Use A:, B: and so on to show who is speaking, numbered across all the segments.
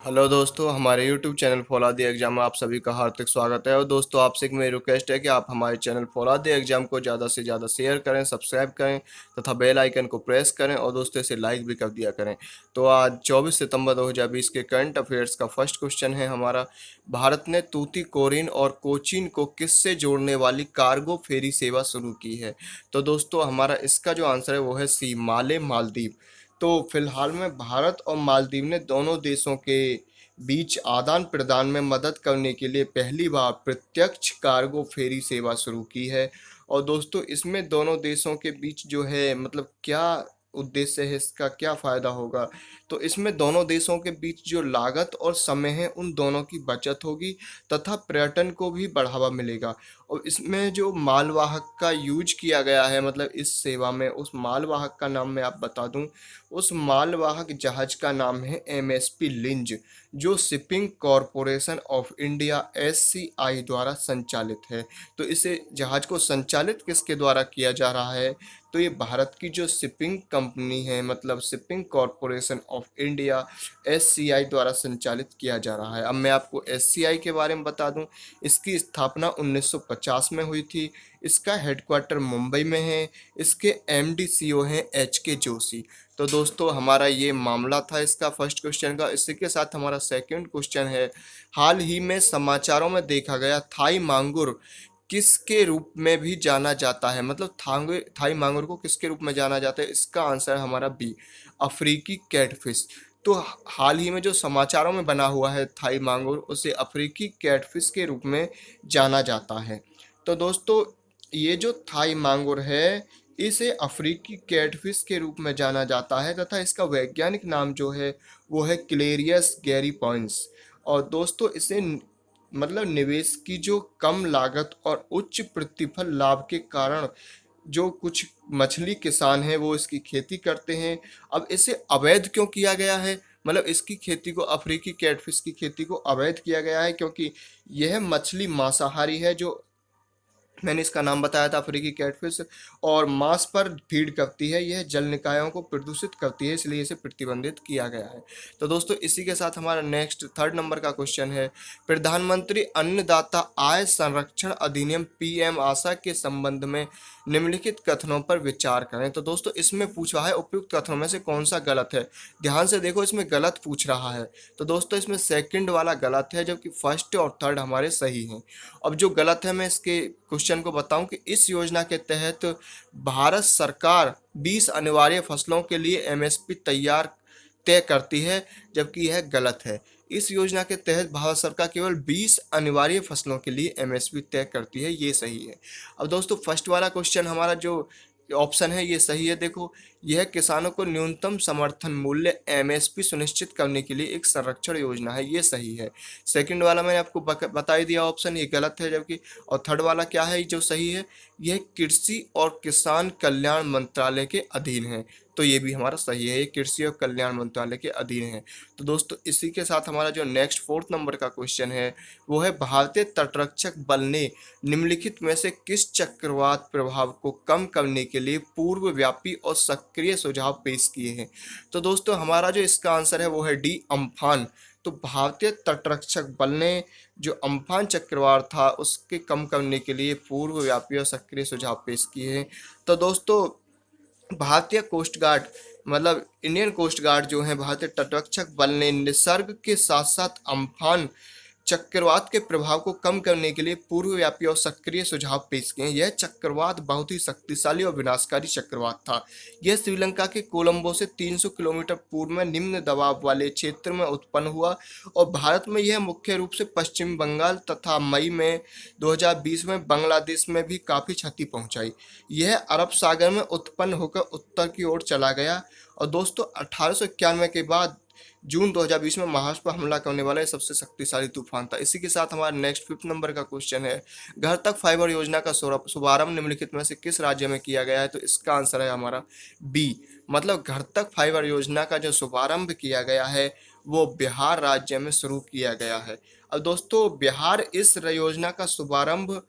A: Hello दोस्तों, हमारे YouTube channel follow the exam में आप सभी का हार्दिक स्वागत है। और दोस्तों, आपसे एक मेरी रिक्वेस्ट है कि आप हमारे चैनल फॉलो द एग्जाम को ज़्यादा से ज़्यादा शेयर करें, सब्सक्राइब करें तथा बेल आइकन को प्रेस करें और दोस्तों इसे लाइक भी कर दिया करें। तो आज 24 सितंबर 2020 के करंट अफेयर्स का फर्स्ट क्वेश्चन है हमारा। भारत ने तूतीकोरिन और कोचीन को किससे जोड़ने वाली कार्गो फेरी सेवा शुरू की है? तो दोस्तों, हमारा इसका जो आंसर है वो है सी, माले मालदीव। तो फिलहाल में भारत और मालदीव ने दोनों देशों के बीच आदान प्रदान में मदद करने के लिए पहली बार प्रत्यक्ष कार्गो फेरी सेवा शुरू की है। और दोस्तों, इसमें दोनों देशों के बीच जो है मतलब क्या उद्देश्य है, इसका क्या फ़ायदा होगा? तो इसमें दोनों देशों के बीच जो लागत और समय है उन दोनों की बचत होगी तथा पर्यटन को भी बढ़ावा मिलेगा। और इसमें जो मालवाहक का यूज किया गया है मतलब इस सेवा में, उस मालवाहक का नाम मैं आप बता दूं। उस मालवाहक जहाज का नाम है एमएसपी लिंज, जो shipping corporation of India SCI द्वारा संचालित है। तो इसे जहाज को संचालित किसके द्वारा किया जा रहा है? तो ये भारत की जो शिपिंग कंपनी है मतलब shipping corporation of India SCI द्वारा संचालित किया जा रहा है। अब मैं आपको एससीआई के बारे में बता दूं। इसकी स्थापना 1950 में हुई थी। इसका हेडक्वार्टर मुंबई में है। इसके एमडी सीईओ हैं एचके जोशी। तो दोस्तों, हमारा ये मामला था इसका फर्स्ट क्वेश्चन का। इसी के साथ हमारा सेकंड क्वेश्चन है, हाल ही में समाचारों में देखा गया थाई मांगुर किसके रूप में भी जाना जाता है? मतलब थाई मांगुर को किसके रूप में जाना जाता है? इसका आंसर है हमारा बी, अफ्रीकी कैटफिश। तो हाल ही में जो समाचारों में बना हुआ है थाई मांगुर, उसे अफ्रीकी कैटफिश के रूप में जाना जाता है। तो दोस्तों, ये जो थाई मांगुर है इसे अफ्रीकी कैटफिश के रूप में जाना जाता है तथा इसका वैज्ञानिक नाम जो है वो है क्लेरियस गैरीपॉइंस। और दोस्तों, इसे मतलब निवेश की जो कम लागत और उच्च प्रतिफल लाभ के कारण जो कुछ मछली किसान हैं वो इसकी खेती करते हैं। अब इसे अवैध क्यों किया गया है? मतलब इसकी खेती को, अफ्रीकी कैटफिश की खेती को अवैध किया गया है क्योंकि यह मछली मांसाहारी है, जो मैंने इसका नाम बताया था अफ्रीकी कैटफिश, और मांस पर फीड करती है। यह जल निकायों को प्रदूषित करती है, इसलिए इसे प्रतिबंधित किया गया है। तो दोस्तों, इसी के साथ हमारा नेक्स्ट थर्ड नंबर का क्वेश्चन है, प्रधानमंत्री अन्नदाता आय संरक्षण अधिनियम पीएम आशा के संबंध में निम्नलिखित कथनों पर विचार करें। तो दोस्तों, इसमें पूछा है उपयुक्त कथनों में से कौन सा गलत है। ध्यान से देखो, इसमें गलत पूछ रहा है। तो दोस्तों, इसमें सेकंड वाला गलत है जबकि फर्स्ट और थर्ड हमारे सही हैं। अब जो गलत है मैं इसके क्वेश्चन को बताऊं कि इस योजना के तहत भारत सरकार 20 अनिवार्य फसलों के लिए एमएसपी तय करती है, जबकि यह गलत है। इस योजना के तहत भारत सरकार केवल 20 अनिवार्य फसलों के लिए एमएसपी तय करती है, ये सही है। अब दोस्तों, फर्स्ट वाला क्वेश्चन हमारा जो ऑप्शन है ये सही है। देखो, यह किसानों को न्यूनतम समर्थन मूल्य एमएसपी सुनिश्चित करने के लिए एक संरक्षण योजना है, ये सही है। सेकंड वाला मैंने आपको बता ही दिया ऑप्शन, ये गलत है जबकि। और थर्ड वाला क्या है जो सही है? यह कृषि और किसान कल्याण मंत्रालय के अधीन है। तो ये भी हमारा सही है, ये कृषि और कल्याण मंत्रालय के अधीन है। तो दोस्तों, इसी के साथ हमारा जो नेक्स्ट फोर्थ नंबर का क्वेश्चन है वो है, भारतीय तटरक्षक बल ने निम्नलिखित में से किस चक्रवात प्रभाव को कम करने के लिए पूर्व व्यापी और सक्रिय सुझाव पेश किए हैं? तो दोस्तों, हमारा जो इसका आंसर है वो है डी, अम्फान। तो भारतीय तटरक्षक बल ने जो अम्फान चक्रवात था उसके कम करने के लिए पूर्व व्यापी और सक्रिय सुझाव पेश किए हैं। तो दोस्तों, भारतीय कोस्ट गार्ड मतलब इंडियन कोस्ट गार्ड जो है, भारतीय तटरक्षक बल ने निसर्ग के साथ साथ अम्फान चक्रवात के प्रभाव को कम करने के लिए पूर्वव्यापी और सक्रिय सुझाव पेश किए। यह चक्रवात बहुत ही शक्तिशाली और विनाशकारी चक्रवात था। यह श्रीलंका के कोलंबो से 300 किलोमीटर पूर्व में निम्न दबाव वाले क्षेत्र में उत्पन्न हुआ और भारत में यह मुख्य रूप से पश्चिम बंगाल तथा मई में 2020 में बांग्लादेश में भी काफ़ी क्षति पहुंचाई। यह अरब सागर में उत्पन्न होकर उत्तर की ओर चला गया। और दोस्तों, 1891 के बाद जून 2020 में महाराष्ट्र पर हमला करने वाला सबसे शक्तिशाली तूफान था। इसी के साथ हमारा नेक्स्ट फिफ्थ नंबर का क्वेश्चन है, घर तक फाइबर योजना का शुभारंभ निम्नलिखित में से किस राज्य में किया गया है? तो इसका आंसर है हमारा बी, मतलब घर तक फाइबर योजना का जो शुभारंभ किया गया है वो बिहार राज्य में शुरू किया गया है। अब दोस्तों, बिहार इस योजना का शुभारंभ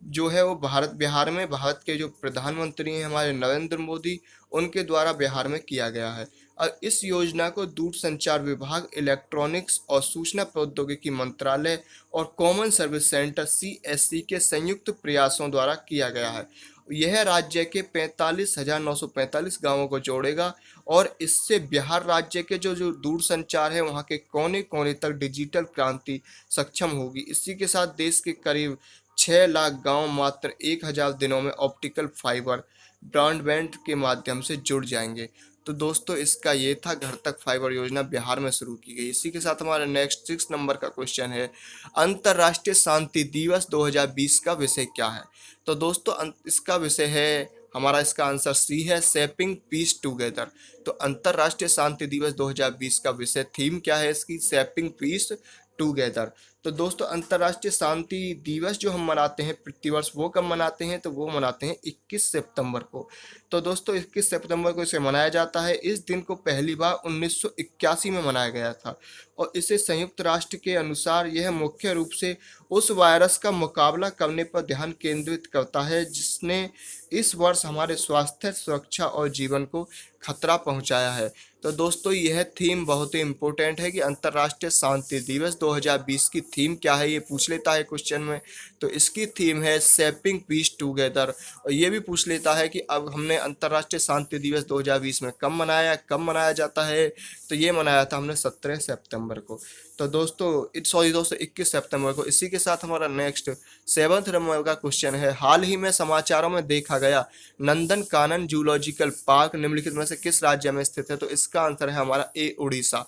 A: जो है वो बिहार में भारत के जो प्रधानमंत्री हैं हमारे नरेंद्र मोदी, उनके द्वारा बिहार में किया गया है। और इस योजना को दूरसंचार विभाग, इलेक्ट्रॉनिक्स और सूचना प्रौद्योगिकी मंत्रालय और कॉमन सर्विस सेंटर सीएससी के संयुक्त प्रयासों द्वारा किया गया है। यह राज्य के 45,945 गांवों को जोड़ेगा और इससे बिहार राज्य के जो जो दूरसंचार है वहां के कोने कोने तक डिजिटल क्रांति सक्षम होगी। इसी के साथ देश के करीब 6 लाख गांव मात्र 1,000 दिनों में ऑप्टिकल फाइबर ब्रॉडबैंड के माध्यम से जुड़ जाएंगे। तो दोस्तों इसका ये था, घर तक फाइबर योजना बिहार में शुरू की गई। इसी के साथ हमारा नेक्स्ट 6 नंबर का क्वेश्चन है, अंतर्राष्ट्रीय शांति दिवस 2020 का विषय क्या है? तो दोस्तों इसका विषय है हमारा, इसका आंसर सी है, शेपिंग पीस टुगेदर। तो अंतर्राष्ट्रीय शांति दिवस 2020 का विषय, थीम क्या है इसकी? Shaping peace together. तो दोस्तों अंतर्राष्ट्रीय शांति दिवस जो हम मनाते हैं प्रतिवर्ष, वो कब मनाते हैं? तो वो मनाते हैं 21 सितंबर को। तो दोस्तों 21 सितंबर को इसे मनाया जाता है। इस दिन को पहली बार 1981 में मनाया गया था और इसे संयुक्त राष्ट्र के अनुसार यह मुख्य रूप से उस वायरस का मुकाबला करने पर ध्यान केंद्रित करता है जिसने इस वर्ष हमारे स्वास्थ्य, सुरक्षा और जीवन को खतरा पहुंचाया है। तो दोस्तों यह थीम बहुत ही इंपॉर्टेंट है कि अंतर्राष्ट्रीय शांति दिवस 2020 की थीम क्या है, ये पूछ लेता है क्वेश्चन में। तो इसकी थीम है शेपिंग पीस टुगेदर। और ये भी पूछ लेता है कि अब हमने अंतर्राष्ट्रीय शांति दिवस 2020 में कब मनाया जाता है? तो ये मनाया था हमने 17 सितंबर को। तो दोस्तों सॉरी दोस्तों 21 सितंबर को। इसी के साथ हमारा नेक्स्ट 7th नंबर का क्वेश्चन है, हाल ही में समाचारों में देखा गया नंदन कानन जूलॉजिकल पार्क निम्नलिखित में से किस राज्य में स्थित है? तो इसका आंसर है हमारा ए, उड़ीसा।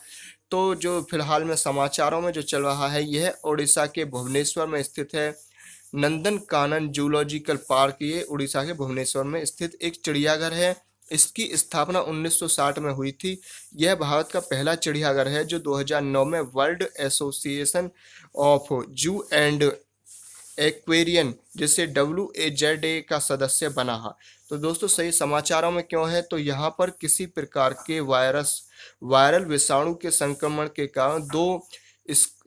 A: तो जो फिलहाल में समाचारों में जो चल रहा है यह उड़ीसा के भुवनेश्वर में स्थित है। नंदन कानन जूलॉजिकल पार्क ये उड़ीसा के भुवनेश्वर में स्थित एक चिड़ियाघर है। इसकी स्थापना 1960 में हुई थी। यह भारत का पहला चिड़ियाघर है जो 2009 में वर्ल्ड एसोसिएशन ऑफ जू एंड एक्वेरियन जिसे WAZA का सदस्य बना है। तो दोस्तों सही समाचारों में क्यों है? तो यहाँ पर किसी प्रकार के वायरल विषाणु के संक्रमण के कारण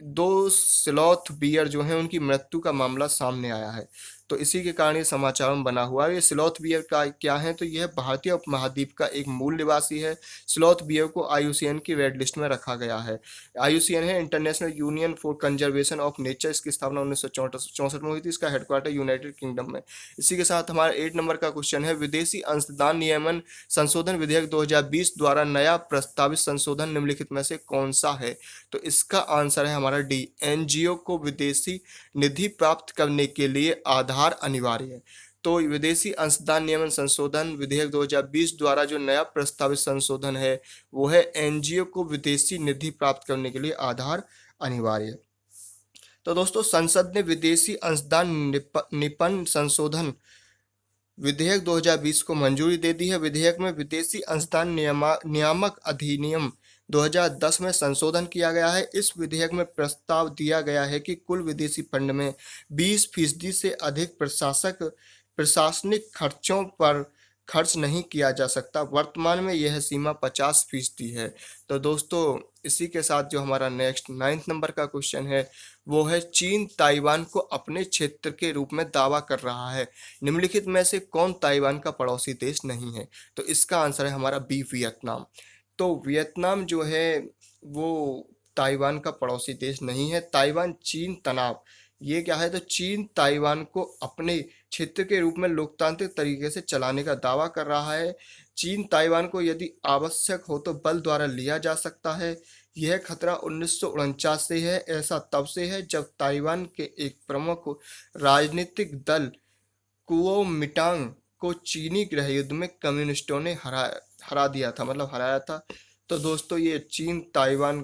A: दो स्लॉथ बियर जो हैं उनकी मृत्यु का मामला सामने आया है। तो इसी के कारण ये समाचार में बना हुआ है। ये स्लॉथ बियर का क्या है? तो यह भारतीय उपमहाद्वीप का एक मूल निवासी है। स्लॉथ बियर को IUCN की रेड लिस्ट में रखा गया है। IUCN है international union for conservation of nature. इसकी स्थापना 1964 में हुई थी। इसका हेडक्वार्टर यूनाइटेड किंगडम में। इसी के साथ हमारा 8 नंबर का क्वेश्चन है, विदेशी अंशदान नियमन संशोधन विधेयक 2020 द्वारा नया प्रस्तावित संशोधन निम्नलिखित में से कौन सा है? तो इसका आंसर है हमारा डी, NGO को विदेशी निधि प्राप्त करने के लिए आधार अनिवार्य है। तो विदेशी अंशदान नियमन संशोधन विधेयक 2020 द्वारा जो नया प्रस्तावित संशोधन है वो है NGO को विदेशी निधि प्राप्त करने के लिए आधार अनिवार्य है। तो दोस्तों संसद ने विदेशी अंशदान निपन संशोधन विधेयक 2020 को मंजूरी दे दी है। विधेयक में विदेशी अंशदान नियामक अधिनियम 2010 में संशोधन किया गया है। इस विधेयक में प्रस्ताव दिया गया है कि कुल विदेशी फंड में 20% से अधिक प्रशासनिक खर्चों पर खर्च नहीं किया जा सकता। वर्तमान में यह सीमा 50% है। तो दोस्तों इसी के साथ जो हमारा नेक्स्ट 9th नंबर का क्वेश्चन है वो है, चीन ताइवान को अपने क्षेत्र के रूप में दावा कर रहा है। निम्नलिखित में से कौन ताइवान का पड़ोसी देश नहीं है? तो इसका आंसर है हमारा बी, वियतनाम। तो वियतनाम जो है वो ताइवान का पड़ोसी देश नहीं है। ताइवान चीन तनाव ये क्या है? तो चीन ताइवान को अपने क्षेत्र के रूप में लोकतांत्रिक तरीके से चलाने का दावा कर रहा है। चीन ताइवान को यदि आवश्यक हो तो बल द्वारा लिया जा सकता है। यह खतरा 1949 से है। ऐसा तब से है जब ताइवान के एक प्रमुख राजनीतिक दल कुओमिंटांग को चीनी गृह युद्ध में कम्युनिस्टों ने हरा दिया था, मतलब हराया था। तो दोस्तों ये चीन ताइवान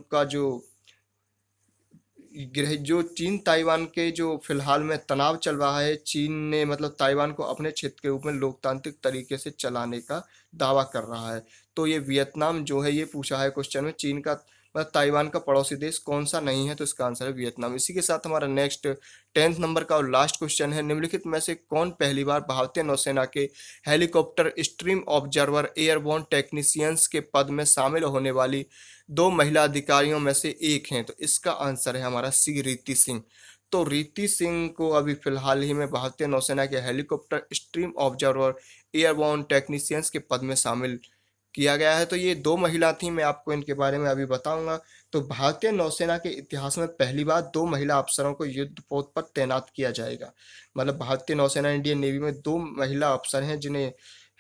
A: के जो फिलहाल में तनाव चल रहा है, चीन ने मतलब ताइवान को अपने क्षेत्र के रूप में लोकतांत्रिक तरीके से चलाने का दावा कर रहा है। तो ये वियतनाम जो है ये पूछा है क्वेश्चन में, चीन का मतलब ताइवान का पड़ोसी देश कौन सा नहीं है? तो इसका आंसर है वियतनाम। इसी के साथ हमारा नेक्स्ट 10th नंबर का और लास्ट क्वेश्चन है, निम्नलिखित में से कौन पहली बार भारतीय नौसेना के helicopter stream observer airborne technicians के पद में शामिल होने वाली 2 महिला अधिकारियों में से एक हैं? तो इसका आंसर है हमारा सी, रीति सिंह। तो रीति सिंह को अभी फिलहाल ही में भारतीय नौसेना के helicopter stream observer airborne technicians के पद में शामिल किया गया है। तो ये 2 महिला थीं, मैं आपको इनके बारे में अभी बताऊँगा। तो भारतीय नौसेना के इतिहास में पहली बार 2 महिला अफ़सरों को युद्धपोत पर तैनात किया जाएगा। मतलब भारतीय नौसेना इंडियन नेवी में 2 महिला अफ़सर हैं जिन्हें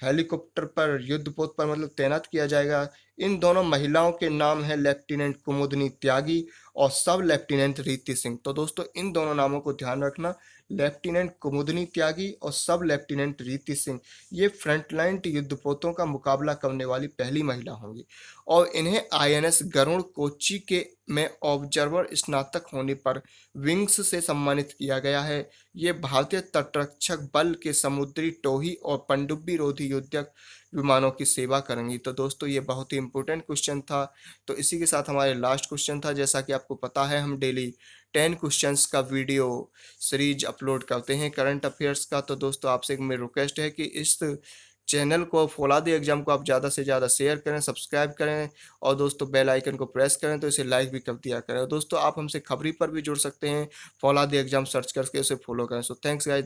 A: हेलीकॉप्टर पर युद्धपोत पर मतलब तैनात किया जाएगा। इन दोनों महिलाओं के नाम हैं लेफ्टिनेंट कुमुदनी त्यागी और सब लेफ्टिनेंट रीति सिंह। तो दोस्तों इन दोनों नामों को ध्यान रखना, लेफ्टिनेंट कुमुदनी त्यागी और सब लेफ्टिनेंट रीति सिंह। ये फ्रंटलाइन युद्धपोतों का मुकाबला करने वाली पहली महिला होंगी और इन्हें आईएनएस गरुड़ कोच्चि के में ऑब्जर्वर स्नातक होने पर विंग्स से सम्मानित किया गया है। ये भारतीय तटरक्षक बल के समुद्री टोही और पनडुब्बी रोधी युद्धक विमानों की सेवा करेंगी। तो दोस्तों ये बहुत ही इंपॉर्टेंट क्वेश्चन था। तो इसी के साथ हमारे लास्ट क्वेश्चन था, जैसा कि आपको पता है हम डेली 10 क्वेश्चंस का वीडियो सीरीज अपलोड करते हैं करंट अफेयर्स का। तो दोस्तों आपसे एक मेरी रिक्वेस्ट है कि इस चैनल को फौलादी एग्जाम को आप ज़्यादा से ज़्यादा शेयर करें, सब्सक्राइब करें और दोस्तों बेल आइकन को प्रेस करें, तो इसे लाइक भी कर दिया करें। और दोस्तों आप हमसे खबरी पर भी जुड़ सकते हैं, फौलादी एग्जाम सर्च करके उसे फॉलो करें। So thanks guys.